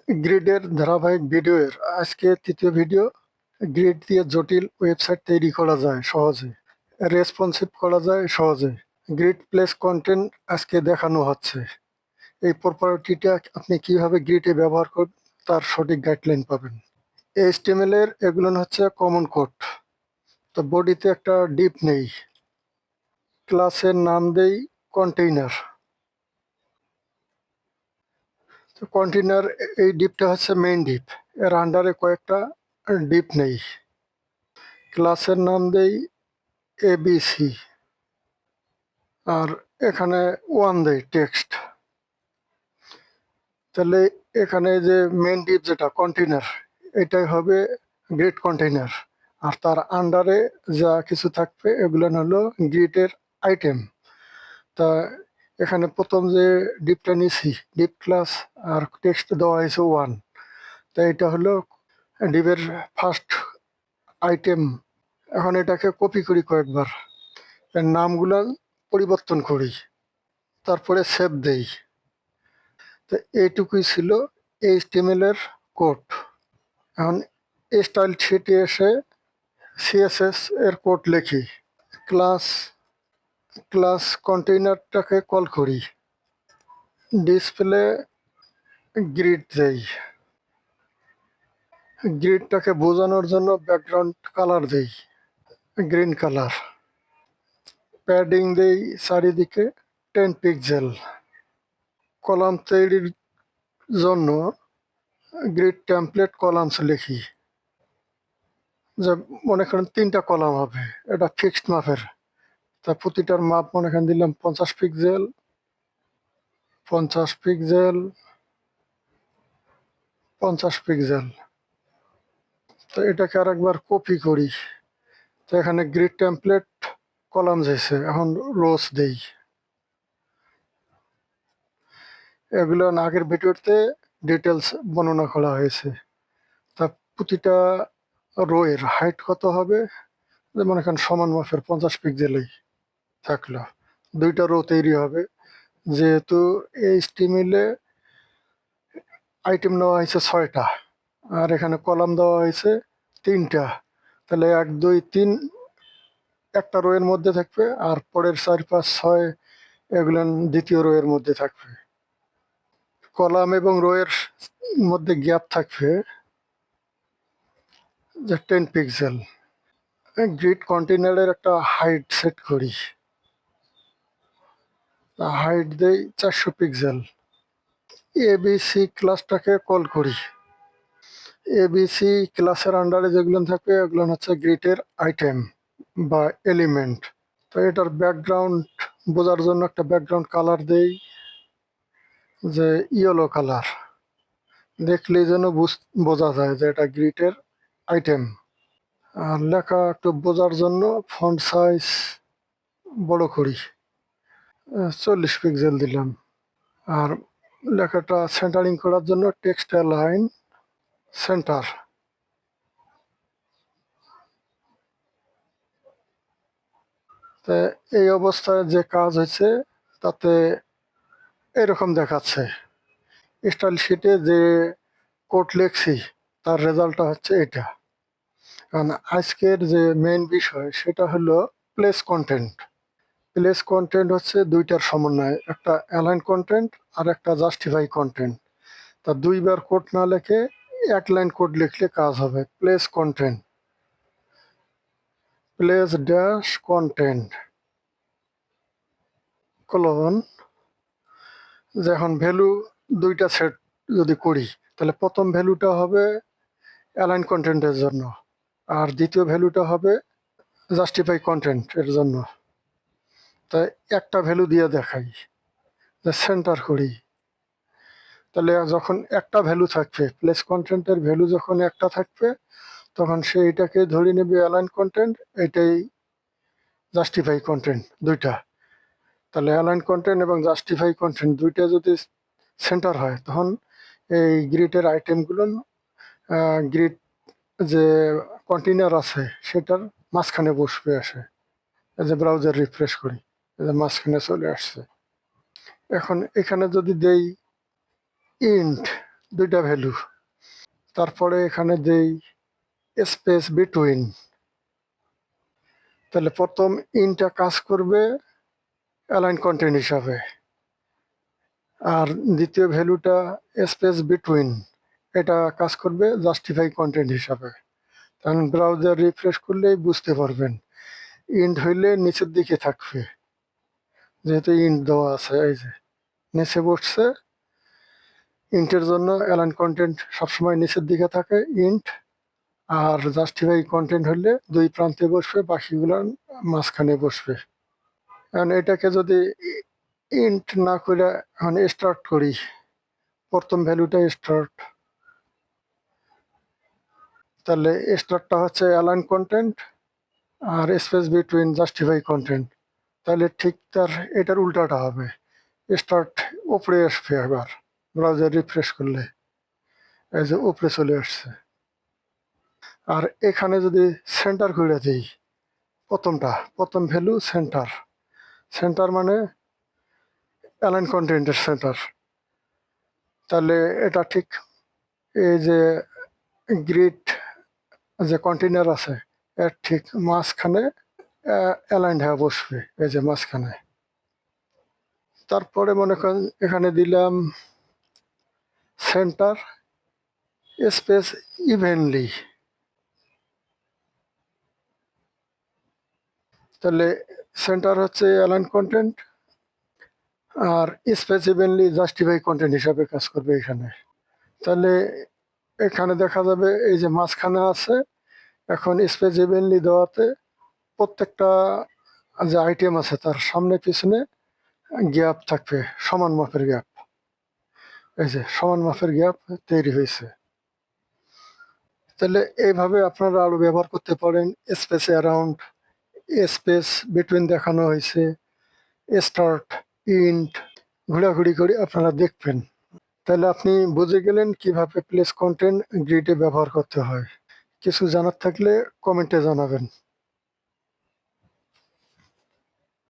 গ্রিডের ধারাবাহিক ভিডিওর আজকে তৃতীয় ভিডিও। গ্রিড দিয়ে জটিল ওয়েবসাইট তৈরি করা যায় সহজে, রেসপন্সিভ করা যায় সহজে। গ্রিড প্লেস কন্টেন্ট আজকে দেখানো হচ্ছে। এই প্রপার্টিটা আপনি কিভাবে গ্রিডে ব্যবহার করবেন তার সঠিক গাইডলাইন পাবেন। এইচটিএমএল এর এগুলো হচ্ছে কমন কোড। তো বডিতে একটা ডিপ নেই, ক্লাসের নাম দেই কন্টেইনার। তো কন্টেইনার এই ডিপটা হচ্ছে মেইন ডিপ, এর আন্ডারে কয়েকটা ডিপ নেই। ক্লাসের নাম দেই এবিসি, আর এখানে ওয়ান দেই টেক্সট। তাহলে এখানে যে মেইন ডিপ যেটা কন্টেইনার, এটাই হবে গ্রিড কন্টেইনার, আর তার আন্ডারে যা কিছু থাকবে এগুলো হলো গ্রিডের আইটেম। তা এখানে প্রথম যে ডিপটা নিছি, ডিপ ক্লাস আর টেক্সট দেওয়া হয়েছে ওয়ান, তা এটা হলো ডিপের ফার্স্ট আইটেম। এখন এটাকে কপি করি কয়েকবার, এর নামগুলো পরিবর্তন করি, তারপরে সেভ দেই। তো এইটুকুই ছিল এইচটিএমএল এর কোড। এখন স্টাইল শিটে এসে সিএসএস এর কোড লিখি। ক্লাস ক্লাস কন্টেইনারটাকে কল করি, ডিসপ্লে গ্রিড দেই। গ্রিডটাকে বোঝানোর জন্য ব্যাকগ্রাউন্ড কালার দেই গ্রিন কালার। প্যাডিং দেই চারিদিকে 10 পিক্সেল। কলাম তৈরির জন্য গ্রিড টেমপ্লেট কলামস লিখি, যে মনে করেন 3টা কলাম হবে, এটা ফিক্সড মাপের। তা প্রতিটার মাপ মনে করেন দিলাম 50 পিক্সেল, 50 পিক্সেল, 50 পিক্সেল। তো এটাকে আর একবার কপি করি। তো এখানে গ্রিড টেমপ্লেট কলাম এসে এখন রোজ দেই। এগুলো আগের ভিডিওতে ডিটেলস বর্ণনা করা হয়েছে। তা প্রতিটা রো এর হাইট কত হবে, যেমন এখানে সমান মাপের 50 পিক্সেলেই থাকলো। 2টা রো তৈরি হবে, যেহেতু এইচটিএমএল-এ আইটেম নেওয়া হয়েছে 6টা আর এখানে কলাম দেওয়া হয়েছে 3টা। তাহলে 1 2 3 একটা রো এর মধ্যে থাকবে, আর পরের 4 5 6 এগুলো দ্বিতীয় রো এর মধ্যে থাকবে। কলাম এবং রো এর মধ্যে গ্যাপ থাকবে যে 10 পিক্সেল। গ্রিড কন্টেইনারের একটা হাইট সেট করি, হাইট দেই 400 পিক্সেল। এবিসি ক্লাসটাকে কল করি। এবিসি ক্লাসের আন্ডারে যেগুলো থাকবে এগুলো হচ্ছে গ্রিডের আইটেম বা এলিমেন্ট। তো এটার ব্যাকগ্রাউন্ড বোঝার জন্য একটা ব্যাকগ্রাউন্ড কালার দেই, যে ইয়েলো কালার, দেখলেই যেন বোঝা যায় যে এটা গ্রিডের আইটেম। আর লেখা একটু বোঝার জন্য ফন্ট সাইজ বড় করি, 40 পিক্সেল দিলাম। আর লেখাটা সেন্টারিং করার জন্য টেক্সট লাইন সেন্টার। তো এই অবস্থায় যে কাজ হয়েছে তাতে এরকম দেখাচ্ছে। স্টাইল শিটে যে কোড লিখছি তার রেজাল্টটা হচ্ছে এটা। কারণ আজকের যে মেইন বিষয় সেটা হলো প্লেস কন্টেন্ট। প্লেস কন্টেন্ট হচ্ছে 2টার সমন্বয়, একটা অ্যালাইন কন্টেন্ট আর একটা জাস্টিফাই কন্টেন্ট। তা 2বার কোড না লিখে 1 লাইন কোড লিখলে কাজ হবে। Place content, place dash content colon. যখন ভ্যালু 2টা সেট যদি করি, তাহলে প্রথম ভ্যালুটা হবে অ্যালাইন কন্টেন্টের জন্য, আর দ্বিতীয় ভ্যালুটা হবে জাস্টিফাই কন্টেন্টের জন্য। তাই একটা ভ্যালু দিয়ে দেখাই, যে সেন্টার করি। তাহলে যখন একটা ভ্যালু থাকবে, প্লেস কন্টেন্টের ভ্যালু যখন একটা থাকবে, তখন সে এটাকে ধরে নেবে অ্যালাইন কন্টেন্ট, এটাই জাস্টিফাই কন্টেন্ট 2টা। তাহলে অ্যালাইন কন্টেন্ট এবং জাস্টিফাই কন্টেন্ট 2টা যদি সেন্টার হয়, তখন এই গ্রিডের আইটেমগুলো গ্রিড যে কন্টেইনার আছে সেটার মাঝখানে বসবে আসে। এই যে ব্রাউজার রিফ্রেশ করি, এই যে মাঝখানে চলে আসছে। এখন এখানে যদি দেই ইন্ট, দুইটা ভ্যালু। তারপরে এখানে দেই স্পেস বিটুইন। তাহলে প্রথম ইনটা কাজ করবে অ্যালাইন কন্টেন্ট হিসাবে, আর দ্বিতীয় ভ্যালুটা স্পেস বিটুইন এটা কাজ করবে জাস্টিফাই কন্টেন্ট হিসাবে। কারণ ব্রাউজার রিফ্রেশ করলেই বুঝতে পারবেন ইন্ট হইলে নিচের দিকে থাকবে, যেহেতু ইন্ট দেওয়া আছে, এই যে নিচে বসছে। ইন্টের জন্য অ্যালাইন কন্টেন্ট সবসময় নিচের দিকে থাকে ইন্ট, আর জাস্টিফাই কন্টেন্ট হলে দুই প্রান্তে বসবে, বাকিগুলো মাঝখানে বসবে। কারণ এটাকে যদি ইন্ট না করে মানে স্টার্ট করি, প্রথম ভ্যালুটা স্টার্ট, তাহলে স্টার্টটা হচ্ছে অ্যালাইন কন্টেন্ট আর স্পেস বিটুইন জাস্টিফাই কন্টেন্ট। তাহলে ঠিক তার এটার উল্টাটা হবে, স্টার্ট উপরে আসবে। আবার ব্রাউজার রিফ্রেশ করলে এই যে উপরে চলে আসছে। আর এখানে যদি সেন্টার করে দিই, প্রথম ভ্যালু সেন্টার, সেন্টার মানে অ্যালাইন কন্টেন্টের সেন্টার, তাহলে এটা ঠিক এই যে গ্রিড যে কন্টেইনার আছে এর ঠিক মাঝখানে অ্যালাইন হয়ে বসবে, এই যে মাঝখানে। তারপরে মনে করেন এখানে দিলাম সেন্টার স্পেস ইভেনলি, তাহলে সেন্টার হচ্ছে অ্যালাইন কন্টেন্ট আর স্পেস ইভেনলি জাস্টিফাই কন্টেন্ট হিসাবে কাজ করবে এখানে। তাহলে এখানে দেখা যাবে এই যে মাঝখানে আছে, এখন স্পেস ইভেনলি দেওয়াতে প্রত্যেকটা যে আইটেম আছে তার সামনে পিছনে গ্যাপ থাকবে, সমান মাপের গ্যাপ। এই যে সমান মাপের গ্যাপ তৈরি হয়েছে। তাহলে এইভাবে আপনারা আরো ব্যবহার করতে পারেন। স্পেস অ্যারাউন্ড, স্পেস বিটুইন দেখানো হয়েছে, স্টার্ট, ইন্ট, ঘোরাঘুরি করে আপনারা দেখবেন। তাহলে আপনি বুঝে গেলেন কিভাবে প্লেস কন্টেন্ট গ্রিডে ব্যবহার করতে হয়। কিছু জানার থাকলে কমেন্টে জানাবেন।